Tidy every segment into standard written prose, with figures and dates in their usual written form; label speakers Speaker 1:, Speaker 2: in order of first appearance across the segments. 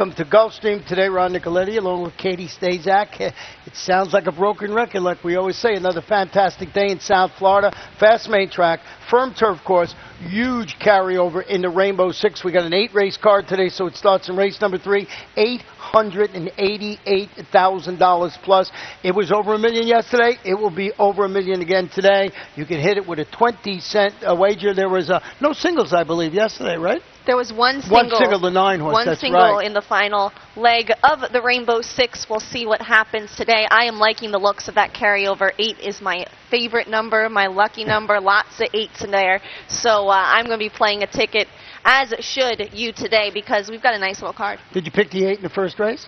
Speaker 1: Welcome to Gulfstream. Today, Ron Nicoletti along with Katie Stazak. It sounds like a broken record, like we always say. Another fantastic day in South Florida. Fast main track, firm turf course, huge carryover in the Rainbow Six. We got an 8-race card today, so it starts in race number 3, $888,000 plus. It was over $1 million yesterday. It will be over $1 million again today. You can hit it with a 20-cent wager. There was no singles, I believe, yesterday, right?
Speaker 2: There was one single.
Speaker 1: One single, the 9-horse.
Speaker 2: One
Speaker 1: that's
Speaker 2: single
Speaker 1: right.
Speaker 2: in the final leg of the Rainbow Six. We'll see what happens today. I am liking the looks of that carryover. 8 is my favorite number, my lucky number. Lots of 8s in there. So I'm going to be playing a ticket, as should you today, because we've got a nice little card.
Speaker 1: Did you pick the 8 in the first race?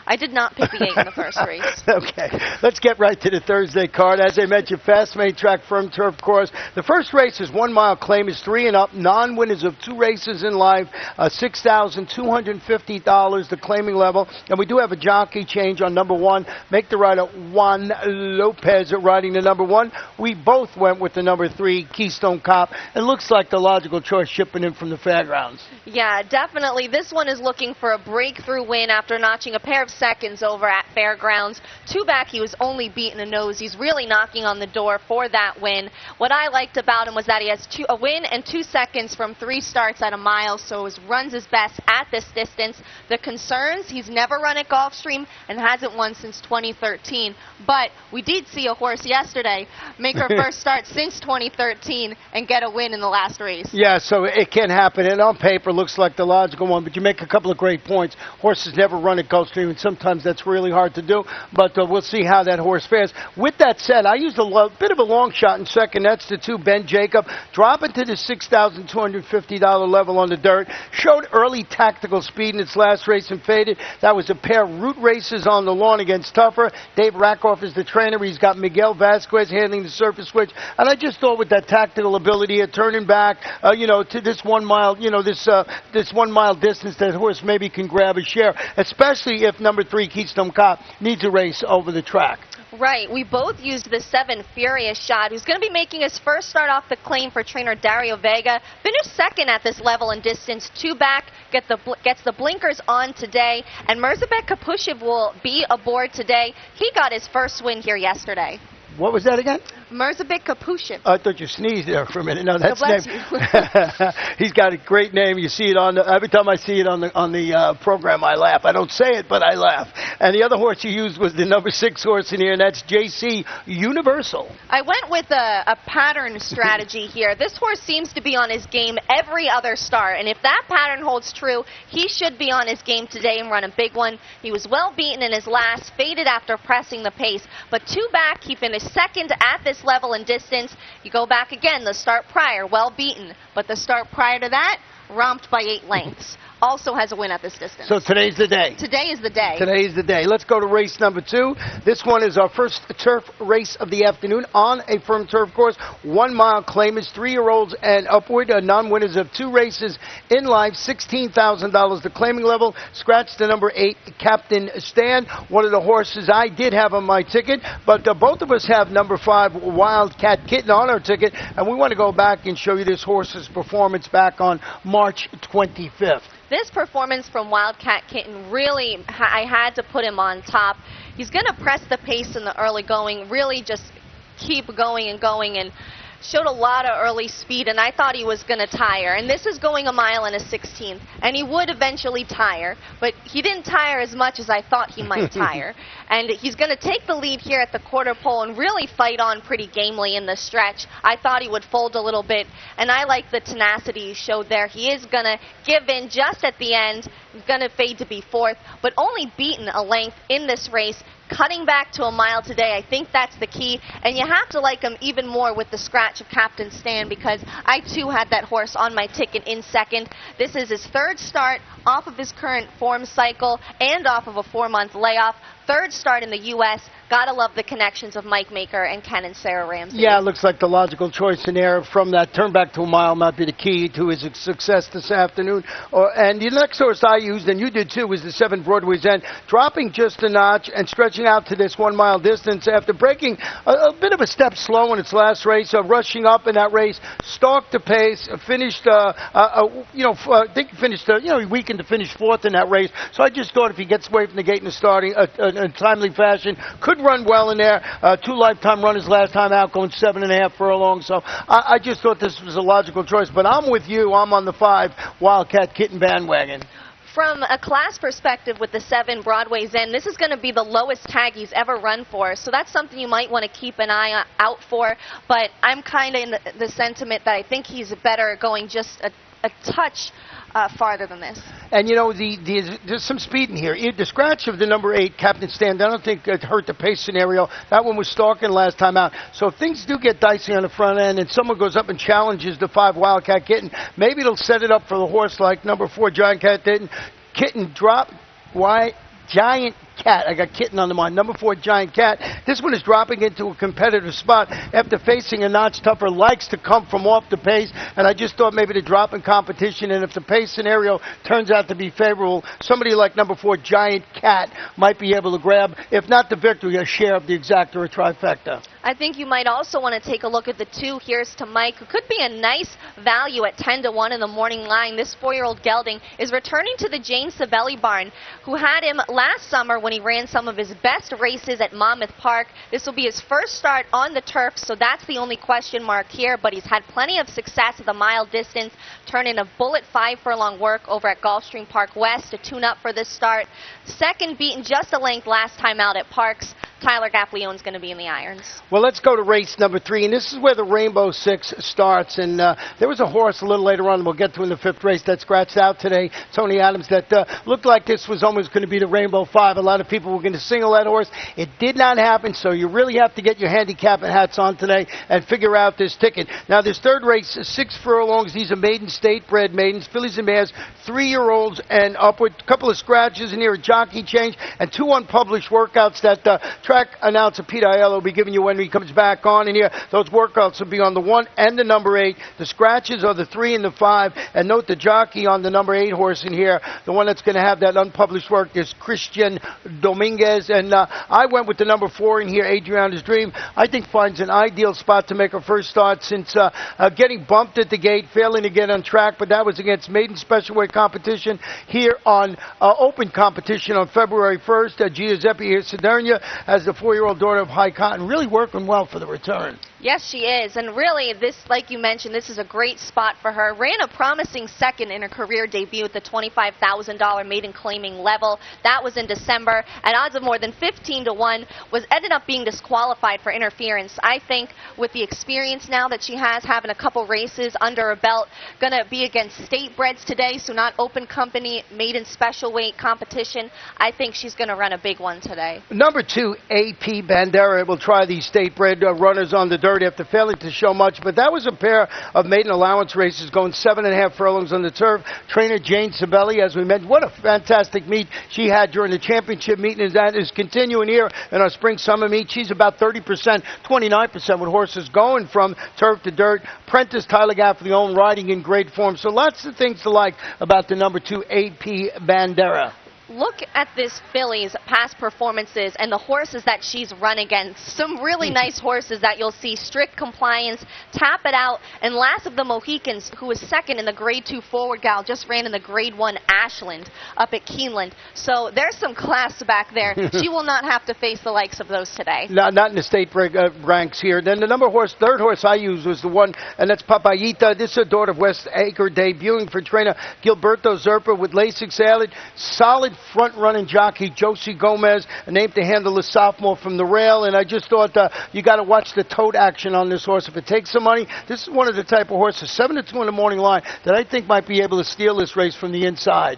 Speaker 2: I did not pick the 8 in the first race.
Speaker 1: Okay, let's get right to the Thursday card. As I mentioned, fast main track, firm turf course. The first race is 1 mile claim is 3 and up. Non-winners of 2 races in life, $6,250 the claiming level. And we do have a jockey change on number 1. Make the rider Juan Lopez riding the number 1. We both went with the number 3, Keystone Cop. It looks like the logical choice shipping in from the fairgrounds.
Speaker 2: Yeah, definitely. This one is looking for a breakthrough win after notching a pair of seconds over at Fairgrounds. 2 back, he was only beaten a nose. He's really knocking on the door for that win. What I liked about him was that he has a win and 2 seconds from 3 starts at a mile, so he runs his best at this distance. The concerns, he's never run at Gulfstream and hasn't won since 2013. But we did see a horse yesterday make her first start since 2013 and get a win in the last race.
Speaker 1: Yeah, so it can happen. And on paper, looks like the logical one. But you make a couple of great points. Horses never run at Gulfstream, and sometimes that's really hard to do. But we'll see how that horse fares. With that said, I used a bit of a long shot in second. That's the 2, Ben Jacob. Dropping to the $6,250 level on the dirt. Showed early tactical speed in its last race and faded. That was a pair of route races on the lawn against Tougher. Dave Rakoff is the trainer. He's got Miguel Vasquez handling the surface switch. And I just thought with that tactical ability of turning back, to this 1 mile, this 1 mile distance, that horse maybe can grab a share, especially if number 3, Keystone Cop, needs a race over the track.
Speaker 2: Right. We both used the 7 Furious Shot, who's going to be making his first start off the claim for trainer Dario Vega. Finished second at this level and distance. 2 back, gets the blinkers on today. And Mirzabek Kapushev will be aboard today. He got his first win here yesterday.
Speaker 1: What was that again?
Speaker 2: Mirzabek Kapushev.
Speaker 1: I thought you sneezed there for a minute. No, that's
Speaker 2: God bless
Speaker 1: name.
Speaker 2: you.
Speaker 1: He's got a great name. You see it on every time I see it on the program, I laugh. I don't say it, but I laugh. And the other horse you used was the number 6 horse in here, and that's JC Universal.
Speaker 2: I went with a pattern strategy here. This horse seems to be on his game every other start, and if that pattern holds true, he should be on his game today and run a big one. He was well beaten in his last, faded after pressing the pace, but 2 back, he finished second at this level and distance. You go back again, the start prior, well beaten, but the start prior to that, romped by 8 lengths. Also has a win at this distance.
Speaker 1: So today's the day.
Speaker 2: Today is the day.
Speaker 1: Today is the day. Let's go to race number 2. This one is our first turf race of the afternoon on a firm turf course. 1 mile claim is 3-year-olds and upward. Non-winners of 2 races in life. $16,000 the claiming level. Scratch the number 8, Captain Stan. One of the horses I did have on my ticket, but both of us have number 5, Wildcat Kitten, on our ticket, and we want to go back and show you this horse's performance back on March 25th.
Speaker 2: This performance from Wildcat Kitten, really, I had to put him on top. He's going to press the pace in the early going, really just keep going, and showed a lot of early speed, and I thought he was going to tire. And this is going 1 mile and a 16th, and he would eventually tire, but he didn't tire as much as I thought he might tire. And he's going to take the lead here at the quarter pole and really fight on pretty gamely in the stretch. I thought he would fold a little bit, and I like the tenacity he showed there. He is going to give in just at the end. He's going to fade to be 4th, but only beaten a length in this race. Cutting back to 1 mile today, I think that's the key. And you have to like him even more with the scratch of Captain Stan, because I too had that horse on my ticket in second. This is his 3rd start off of his current form cycle and off of a 4-month layoff. 3rd start in the U.S., Gotta love the connections of Mike Maker and Ken and Sarah Ramsey.
Speaker 1: Yeah, it looks like the logical choice in there from that turn back to a mile might be the key to his success this afternoon. And the next horse I used, and you did too, was the 7 Broadway's End, dropping just a notch and stretching out to this 1 mile distance after breaking a bit of a step slow in its last race, rushing up in that race, stalked the pace, finished, I think he finished, he weakened to finish 4th in that race. So I just thought if he gets away from the gate in the starting in a timely fashion, could run well in there. 2 lifetime runners last time out, going 7.5 furlongs. So I just thought this was a logical choice. But I'm with you. I'm on the 5 Wildcat Kitten bandwagon.
Speaker 2: From a class perspective with the 7 Broadway's End, this is going to be the lowest tag he's ever run for. So that's something you might want to keep an eye out for. But I'm kind of in the sentiment that I think he's better going just a touch farther than this.
Speaker 1: And, there's some speed in here. The scratch of the number 8, Captain Stand, I don't think it hurt the pace scenario. That one was stalking last time out. So if things do get dicey on the front end and someone goes up and challenges the 5 Wildcat Kitten, maybe it'll set it up for the horse like number 4 Giant Cat Kitten drop. Why? Giant Cat. I got Kitten on the mind. Number 4, Giant Cat. This one is dropping into a competitive spot after facing a notch tougher. Likes to come from off the pace, and I just thought maybe to drop in competition, and if the pace scenario turns out to be favorable, somebody like number 4, Giant Cat, might be able to grab, if not the victory, a share of the exacta or trifecta.
Speaker 2: I think you might also want to take a look at the 2 Here's to Mike, who could be a nice value at 10-1 in the morning line. This 4-year-old gelding is returning to the Jane Sabelli barn, who had him last summer when he ran some of his best races at Monmouth Park. This will be his first start on the turf, so that's the only question mark here, but he's had plenty of success at the mile distance, turning a bullet 5 furlong work over at Gulfstream Park West to tune up for this start. Second, beaten just a length last time out at Parks. Tyler Gaffleone's going to be in the irons.
Speaker 1: Well, let's go to race number 3, and this is where the Rainbow 6 starts. And there was a horse a little later on we'll get to in the 5th race that scratched out today, Tony Adams, that looked like this was almost going to be the Rainbow 5. A lot of people were going to single that horse. It did not happen, so you really have to get your handicapping hats on today and figure out this ticket. Now, this 3rd race, 6 furlongs. These are maiden state-bred maidens, fillies and mares, 3-year-olds and upward. A couple of scratches in here, a jockey change, and 2 unpublished workouts that track announcer Pete Aiello will be giving you when he comes back on in here. Those workouts will be on the 1 and the number 8. The scratches are the 3 and the 5. And note the jockey on the number 8 horse in here, the one that's going to have that unpublished work, is Christian Dominguez. And I went with the number 4 in here, Adriana's Dream. I think finds an ideal spot to make her first start since getting bumped at the gate, failing to get on track, but that was against maiden special weight competition here on open competition on February 1st. Giuseppe here, Sedernia, as the 4-year-old daughter of High Cotton, really working well for the return.
Speaker 2: Yes, she is. And really, this, like you mentioned, this is a great spot for her. Ran a promising second in her career debut at the $25,000 maiden claiming level. That was in December. At odds of more than 15-1, ended up being disqualified for interference. I think with the experience now that she has, having a couple races under her belt, going to be against state-breds today, so not open company, maiden special weight competition. I think she's going to run a big one today.
Speaker 1: Number 2, AP Bandera will try these state-bred runners on the dirt after failing to show much, but that was a pair of maiden allowance races going 7.5 furlongs on the turf. Trainer Jane Sabelli, as we mentioned, what a fantastic meet she had during the championship meet, and that is continuing here in our spring-summer meet. She's about 30%, 29% with horses going from turf to dirt. Prentice Tyler Gaffleone riding in great form, so lots of things to like about the number 2 AP Bandera.
Speaker 2: Look at this filly's past performances and the horses that she's run against. Some really nice horses that you'll see. Strict Compliance, Tap It Out, and last of the Mohicans, who was second in the Grade 2 forward gal, just ran in the Grade 1 Ashland up at Keeneland. So there's some class back there. She will not have to face the likes of those today.
Speaker 1: No, not in the state ranks here. Then the third horse I used was the one, and that's Papayita. This is a daughter of West Acre, debuting for trainer Gilberto Zerpa with Lasix Salad. Solid front-running jockey Josie Gomez, named to handle the sophomore from the rail, and I just thought you got to watch the tote action on this horse. If it takes some money, this is one of the type of horses, 7-2 in the morning line, that I think might be able to steal this race from the inside.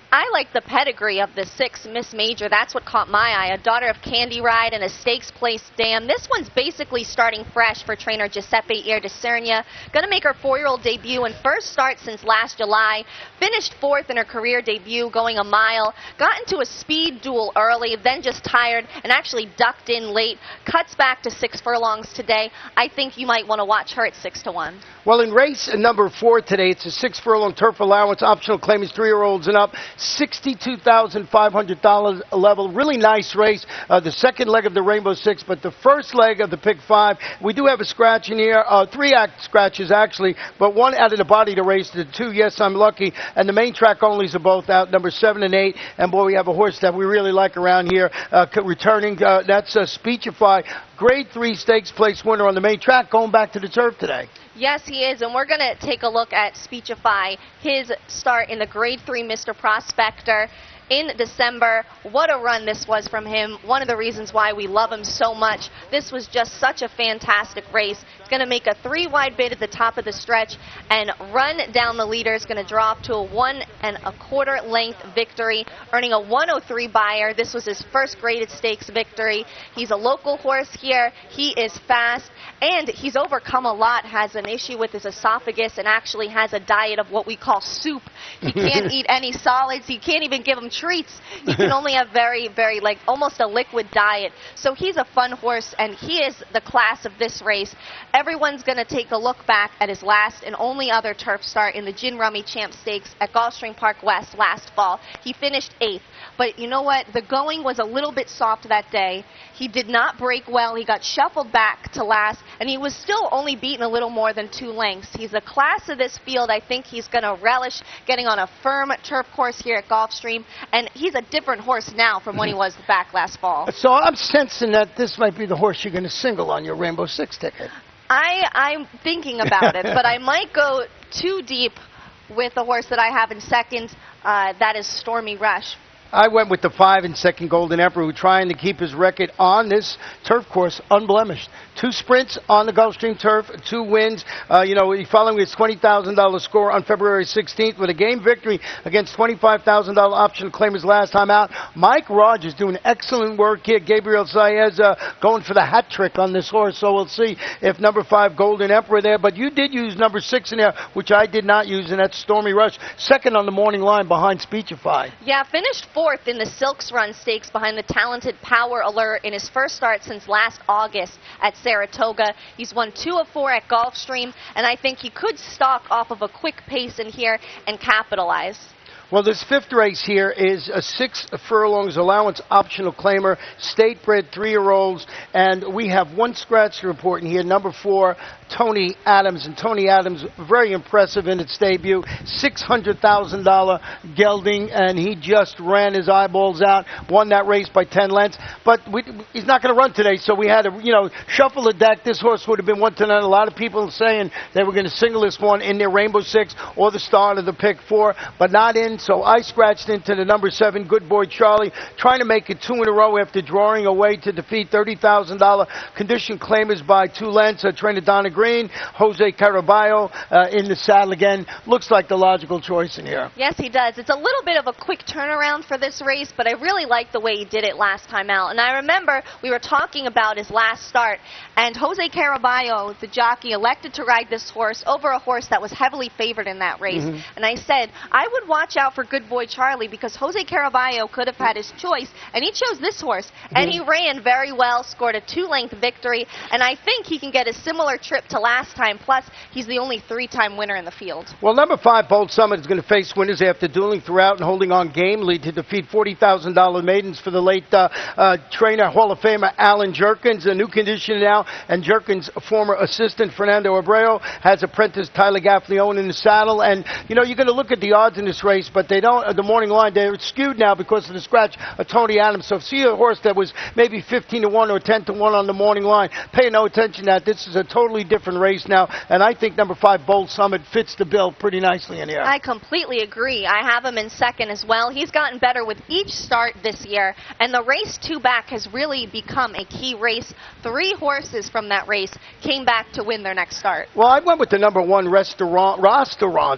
Speaker 2: I like the pedigree of the 6 Miss Major. That's what caught my eye. A daughter of Candy Ride and a stakes place dam. This one's basically starting fresh for trainer Giuseppe Ierdiscernia. Going to make her 4-year-old debut and first start since last July. Finished 4th in her career debut, going a mile. Got into a speed duel early, then just tired and actually ducked in late. Cuts back to 6 furlongs today. I think you might want to watch her at 6-1.
Speaker 1: Well, in race number 4 today, it's a 6-furlong turf allowance. Optional claim is 3-year-olds and up. $62,500 level. Really nice race. The second leg of the Rainbow Six, but the first leg of the Pick 5. We do have a scratch in here. 3 scratches, actually, but 1 out of the body to race. The 2, yes, I'm lucky. And the main track onlys are both out, number 7 and 8. And, boy, we have a horse that we really like around here returning. That's Speechify. Grade 3 stakes place winner on the main track, going back to the turf today.
Speaker 2: Yes, he is, and we're going to take a look at Speechify, his start in the Grade 3 Mr. Prospector in December. What a run this was from him. One of the reasons why we love him so much. This was just such a fantastic race. He's going to make a 3-wide bid at the top of the stretch and run down the leader. He's going to draw up to a 1 1/4 length victory, earning a 103 buyer. This was his first graded stakes victory. He's a local horse here. He is fast, and he's overcome a lot, has an issue with his esophagus, and actually has a diet of what we call soup. He can't eat any solids. You can't even give him treats. You can only have very, very, like, almost a liquid diet. So he's a fun horse, and he is the class of this race. Everyone's going to take a look back at his last and only other turf start in the Gin Rummy Champ Stakes at Gulfstream Park West last fall. He finished 8th. But you know what? The going was a little bit soft that day. He did not break well. He got shuffled back to last, and he was still only beaten a little more than 2 lengths. He's a class of this field. I think he's going to relish getting on a firm turf course here at Gulfstream, and he's a different horse now from when he was back last fall.
Speaker 1: So I'm sensing that this might be the horse you're going to single on your Rainbow Six ticket.
Speaker 2: I'm thinking about it, but I might go too deep with the horse that I have in second. That is Stormy Rush.
Speaker 1: I went with the 5 in second, Golden Emperor, who trying to keep his record on this turf course unblemished. 2 sprints on the Gulfstream turf, 2 wins. Following his $20,000 score on February 16th with a game victory against $25,000 option claimers last time out. Mike Rogers doing excellent work here. Gabriel Saez going for the hat trick on this horse, so we'll see if number 5, Golden Emperor there. But you did use number 6 in there, which I did not use, and that's Stormy Rush. Second on the morning line behind Speechify.
Speaker 2: Yeah, finished 4th in the Silks Run Stakes behind the talented Power Alert in his first start since last August at Saratoga. He's won 2 of 4 at Gulfstream, and I think he could stalk off of a quick pace in here and capitalize.
Speaker 1: Well, this 5th race here is a 6 furlongs allowance optional claimer, state bred 3-year-olds, and we have 1 scratch to report in here, number 4, Tony Adams. And Tony Adams, very impressive in its debut, $600,000 gelding, and he just ran his eyeballs out, won that race by 10 lengths. But he's not going to run today, so we had to, shuffle the deck. This horse would have been 1 to 9. A lot of people saying they were going to single this one in their Rainbow Six or the start of the Pick 4, but not in. So I scratched into the number 7, Good Boy Charlie, trying to make it 2 in a row after drawing away to defeat $30,000 condition claimers by 2 lengths. Trainer Donna Green, Jose Caraballo in the saddle again. Looks like the logical choice in here.
Speaker 2: Yes, he does. It's a little bit of a quick turnaround for this race, but I really like the way he did it last time out. And I remember we were talking about his last start, and Jose Caraballo, the jockey, elected to ride this horse over a horse that was heavily favored in that race. And I said, I would watch out for Good Boy Charlie because Jose Caraballo could have had his choice, and he chose this horse. And he ran very well, scored a 2-length victory, and I think he can get a similar trip to last time. Plus, he's the only 3-time winner in the field.
Speaker 1: Well, number 5, Bold Summit, is going to face winners after dueling throughout and holding on gamely to defeat $40,000 maidens for the late trainer, Hall of Famer Alan Jerkins, a new condition now, and Jerkins' former assistant, Fernando Abreu, has apprentice Tyler Gaffleone in the saddle. And, you're going to look at the odds in this race, but they don't, the morning line, they're skewed now because of the scratch of Tony Adams. So see a horse that was maybe 15 to 1 or 10 to 1 on the morning line. Pay no attention to that. This is a totally different race now, and I think number 5, Bold Summit, fits the bill pretty nicely in here.
Speaker 2: I completely agree. I have him in second as well. He's gotten better with each start this year, and the race 2 back has really become a key race. 3 horses from that race came back to win their next start.
Speaker 1: Well, I went with the number 1 restaurant,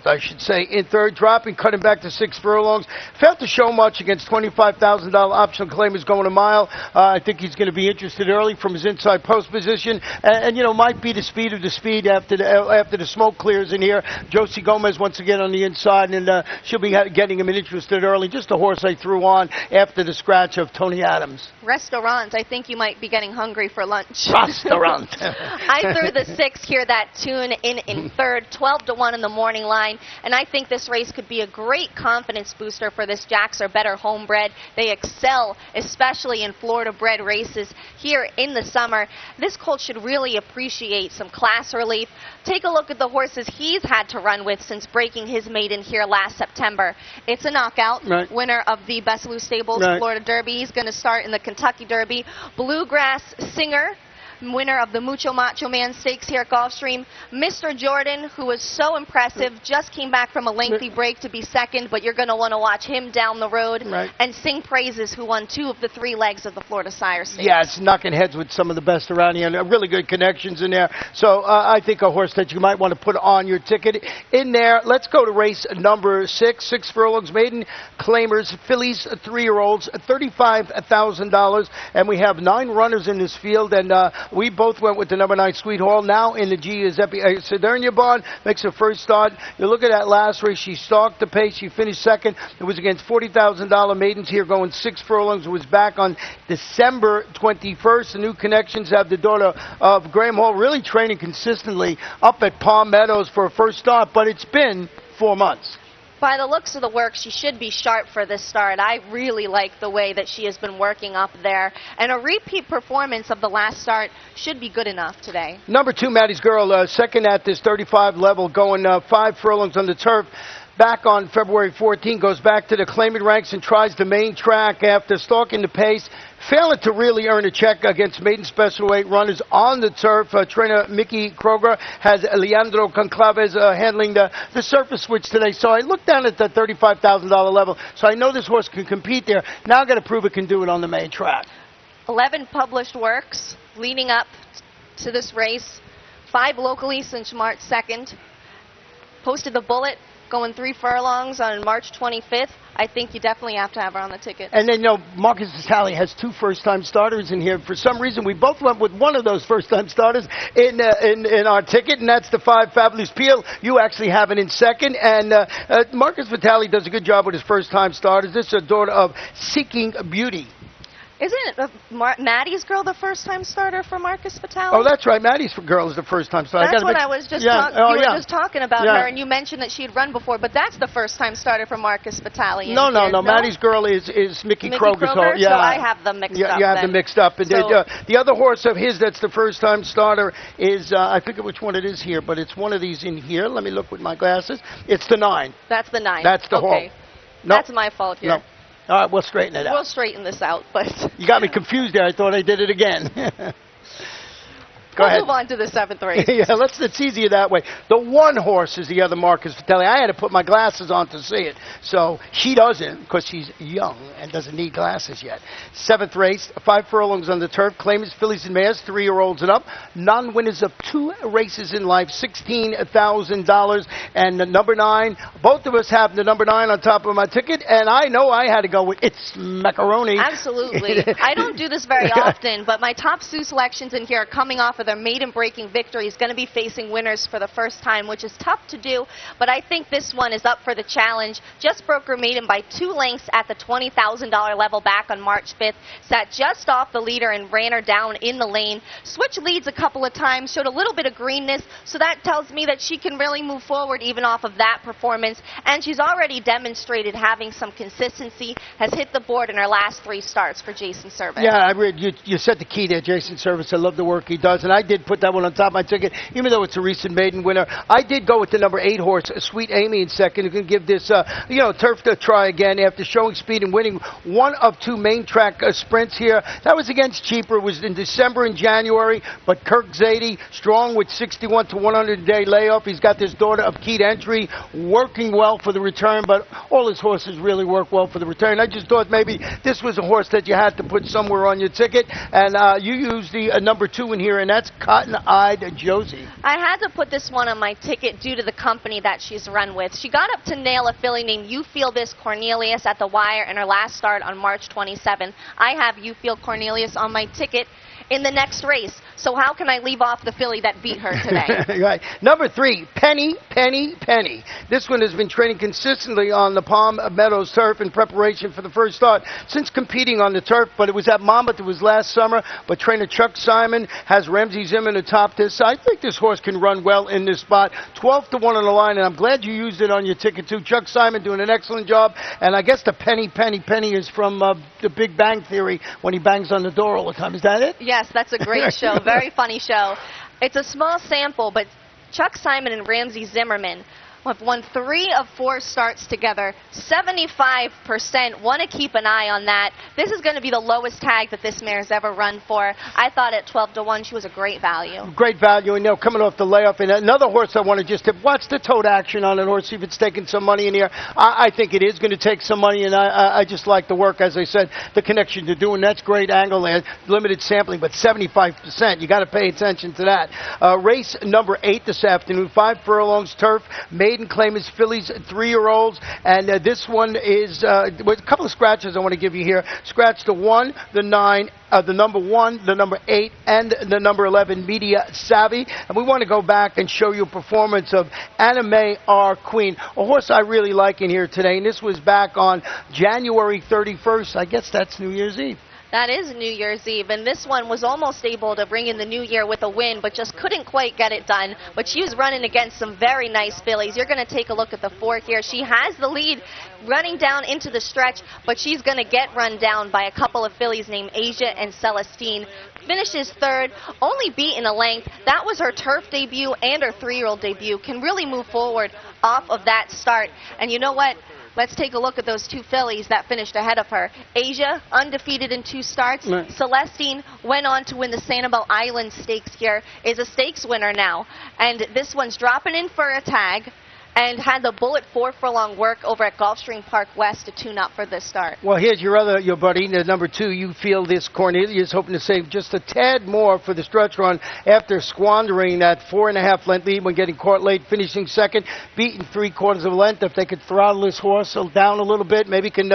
Speaker 1: I should say, in third, dropping, cutting back to to 6 furlongs. Failed to show much against $25,000 optional claimers going a mile. I think he's going to be interested early from his inside post position, and you know, might be the speed of the speed after the smoke clears in here. Josie Gomez once again on the inside, and she'll be getting him interested early. Just a horse I threw on after the scratch of Tony Adams.
Speaker 2: Restaurant, I think you might be getting hungry for lunch.
Speaker 1: Restaurant.
Speaker 2: I threw the 6 here, that tune in third, 12-1 in the morning line, and I think this race could be a great confidence booster for this Jacks Are Better homebred. They excel, especially in Florida-bred races here in the summer. This colt should really appreciate some class relief. Take a look at the horses he's had to run with since breaking his maiden here last September. It's a knockout,
Speaker 1: right.
Speaker 2: Winner of the Best Lou Stables
Speaker 1: right.
Speaker 2: Florida Derby. He's going to start in the Kentucky Derby. Bluegrass Singer, winner of the Mucho Macho Man Stakes here at Gulfstream. Mr. Jordan, who was so impressive, just came back from a lengthy break to be second, but you're going to want to watch him down the road.
Speaker 1: Right.
Speaker 2: And Sing Praises, who won 2 of the 3 legs of the Florida Sire Stakes.
Speaker 1: Yeah, it's knocking heads with some of the best around here, and really good connections in there. So I think a horse that you might want to put on your ticket in there. Let's go to race number 6, 6 furlongs, maiden claimers, fillies, 3-year-olds, $35,000, and we have 9 runners in this field, and we both went with the number 9 Sweet Hall. Now in the Giuseppe Cedernia barn, makes her first start. You look at that last race, she stalked the pace. She finished second. It was against $40,000 maidens here going 6 furlongs. It was back on December 21st. The new connections have the daughter of Graham Hall really training consistently up at Palm Meadows for a first start, but it's been 4 months.
Speaker 2: By the looks of the work, she should be sharp for this start. I really like the way that she has been working up there. And a repeat performance of the last start should be good enough today.
Speaker 1: Number 2, Maddie's Girl, second at this 35 level, going 5 furlongs on the turf. Back on February 14, goes back to the claimant ranks and tries the main track after stalking the pace, failing to really earn a check against maiden special weight runners on the turf. Trainer Mickey Kroger has Leandro Conclaves handling the surface switch today. So I looked down at the $35,000 level, so I know this horse can compete there. Now I've got to prove it can do it on the main track.
Speaker 2: 11 published works leading up to this race, 5 locally since March 2nd. Posted the bullet, going 3 furlongs on March 25th. I think you definitely have to have her on the ticket.
Speaker 1: And then, you know, Marcus Vitale has 2 first-time starters in here. For some reason, we both went with one of those first-time starters in our ticket, and that's the 5 Fabulous Peel. You actually have it in second. And Marcus Vitale does a good job with his first-time starters. This is a daughter of Seeking Beauty.
Speaker 2: Isn't Maddie's Girl the first-time starter for Marcus Vitale?
Speaker 1: Oh, that's right. Maddie's Girl is the first-time starter.
Speaker 2: That's what I was just just talking about her, and you mentioned that she had run before, but that's the first-time starter for Marcus Vitale.
Speaker 1: No. Maddie's Girl is Mickey Kroger.
Speaker 2: Yeah. So I have them mixed up.
Speaker 1: You have them mixed up. And so, the other horse of his that's the first-time starter is, I forget which one it is here, but it's one of these in here. Let me look with my glasses. It's the 9.
Speaker 2: That's the 9.
Speaker 1: That's the
Speaker 2: okay.
Speaker 1: Hall. No.
Speaker 2: That's my fault here.
Speaker 1: No. All right, we'll straighten it out.
Speaker 2: We'll straighten this out, but...
Speaker 1: You got me confused there. I thought I did it again. Go ahead.
Speaker 2: We'll move on to the 7th race.
Speaker 1: Yeah, it's easier that way. The 1 horse is the other Marcus Vitale. I had to put my glasses on to see it. So she doesn't, because she's young and doesn't need glasses yet. 7th race, 5 furlongs on the turf. Claimants, fillies and mares, 3-year-olds and up. Non-winners of 2 races in life, $16,000. And the number 9, both of us have the number 9 on top of my ticket. And I know I had to go with It's Macaroni.
Speaker 2: Absolutely. I don't do this very often, but my top Sioux selections in here are coming off of their maiden-breaking victory. Is going to be facing winners for the first time, which is tough to do, but I think this one is up for the challenge. Just broke her maiden by 2 lengths at the $20,000 level back on March 5th. Sat just off the leader and ran her down in the lane. Switch leads a couple of times, showed a little bit of greenness, so that tells me that she can really move forward even off of that performance, and she's already demonstrated having some consistency, has hit the board in her last 3 starts for Jason Service.
Speaker 1: Yeah, I read you said the key there, Jason Service. I love the work he does, and I did put that one on top of my ticket, even though it's a recent maiden winner. I did go with the number 8 horse, Sweet Amy, in second. You can give this, turf to try again after showing speed and winning 1 of 2 main track sprints here. That was against Cheaper. It was in December and January, but Kirk Zadie, strong with 61 to 100 day layoff. He's got this daughter of Key to Entry, working well for the return, but all his horses really work well for the return. I just thought maybe this was a horse that you had to put somewhere on your ticket, and you used the number 2 in here, and That's Cotton-Eyed Josie.
Speaker 2: I had to put this one on my ticket due to the company that she's run with. She got up to nail a filly named You Feel This Cornelius at the wire in her last start on March 27th. I have You Feel Cornelius on my ticket in the next race. So how can I leave off the filly that beat her today?
Speaker 1: Right. Number 3, Penny, Penny, Penny. This one has been training consistently on the Palm Meadows turf in preparation for the first start since competing on the turf, but it was at Monmouth. It was last summer, but trainer Chuck Simon has Ramsey Zimmerman atop this. I think this horse can run well in this spot. 12 to 1 on the line, and I'm glad you used it on your ticket too. Chuck Simon doing an excellent job, and I guess the Penny, Penny, Penny is from the Big Bang Theory when he bangs on the door all the time. Is that it?
Speaker 2: Yes, that's a great show. Very funny show. It's a small sample, but Chuck Simon and Ramsey Zimmerman have won 3 of 4 starts together. 75%. Want to keep an eye on that. This is going to be the lowest tag that this mare's ever run for. I thought at 12 to 1 she was a great value.
Speaker 1: Great value, and coming off the layoff. And another horse I want to just tip. Watch the tote action on an horse, see if it's taking some money in here. I think it is going to take some money, and I just like the work, as I said, the connection to doing. That's great angle there. Limited sampling, but 75%. You got to pay attention to that. Race number 8 this afternoon. 5 furlongs turf. Maiden claim is fillies, 3-year-olds, and this one is with a couple of scratches I want to give you here. Scratch the 1, the 9, the number 1, the number 8, and the number 11, Media Savvy. And we want to go back and show you a performance of Anime Our Queen, a horse I really like in here today. And this was back on January 31st. I guess that's New Year's Eve.
Speaker 2: That is New Year's Eve, and this one was almost able to bring in the new year with a win, but just couldn't quite get it done. But she was running against some very nice fillies. You're going to take a look at the 4 here. She has the lead running down into the stretch, but she's going to get run down by a couple of fillies named Asia and Celestine. Finishes 3rd, only beaten a length. That was her turf debut and her 3-year-old debut. Can really move forward off of that start. And you know what? Let's take a look at those 2 fillies that finished ahead of her. Asia, undefeated in 2 starts.
Speaker 1: Right.
Speaker 2: Celestine went on to win the Sanibel Island Stakes here, is a stakes winner now. And this one's dropping in for a tag and had the bullet 4 furlong work over at Gulfstream Park West to tune up for this start.
Speaker 1: Well, here's your buddy, the number 2, You Feel This Cornelius, hoping to save just a tad more for the stretch run after squandering that 4.5 length lead when getting caught late, finishing 2nd, beaten 3/4 of a length. If they could throttle this horse down a little bit, maybe can,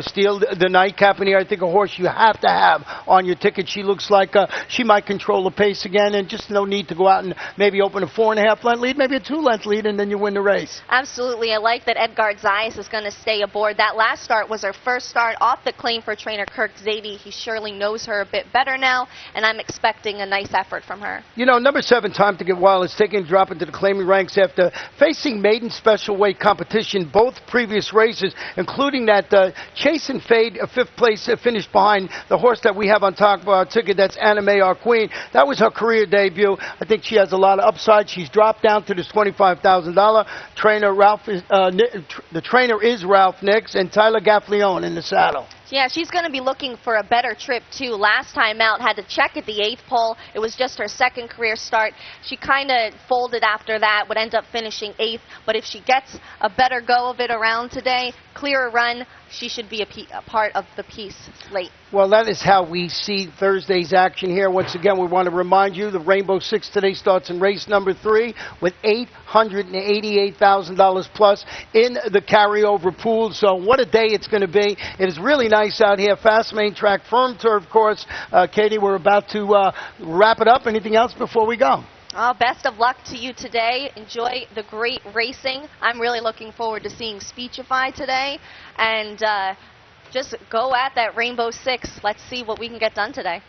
Speaker 1: steal the nightcap in here. I think a horse you have to have on your ticket. She looks like she might control the pace again, and just no need to go out and maybe open a 4.5 length lead, maybe a 2 length lead, and then you win the race.
Speaker 2: Absolutely. I like that Edgar Zayas is going to stay aboard. That last start was her first start off the claim for trainer Kirk Zadie. He surely knows her a bit better now, and I'm expecting a nice effort from her.
Speaker 1: Number 7, Time to Get Wild, is taking a drop into the claiming ranks after facing maiden special weight competition both previous races, including that Chase and Fade 5th place finish behind the horse that we have on top of our ticket. That's Anime Our Queen. That was her career debut. I think she has a lot of upside. She's dropped down to this $25,000. The trainer is Ralph Nix, and Tyler Gaffleone in the saddle.
Speaker 2: Yeah, she's going to be looking for a better trip, too. Last time out, had to check at the 8th pole. It was just her 2nd career start. She kind of folded after that, would end up finishing 8th. But if she gets a better go of it around today, clearer run, she should be a part of the piece late.
Speaker 1: Well, that is how we see Thursday's action here. Once again, we want to remind you the Rainbow Six today starts in race number 3 with $888,000 plus in the carryover pool. So what a day it's going to be. It is really nice out here. Fast main track, firm turf course. Katie, we're about to wrap it up. Anything else before we go?
Speaker 2: Oh, best of luck to you today. Enjoy the great racing. I'm really looking forward to seeing Speechify today. And just go at that Rainbow Six. Let's see what we can get done today.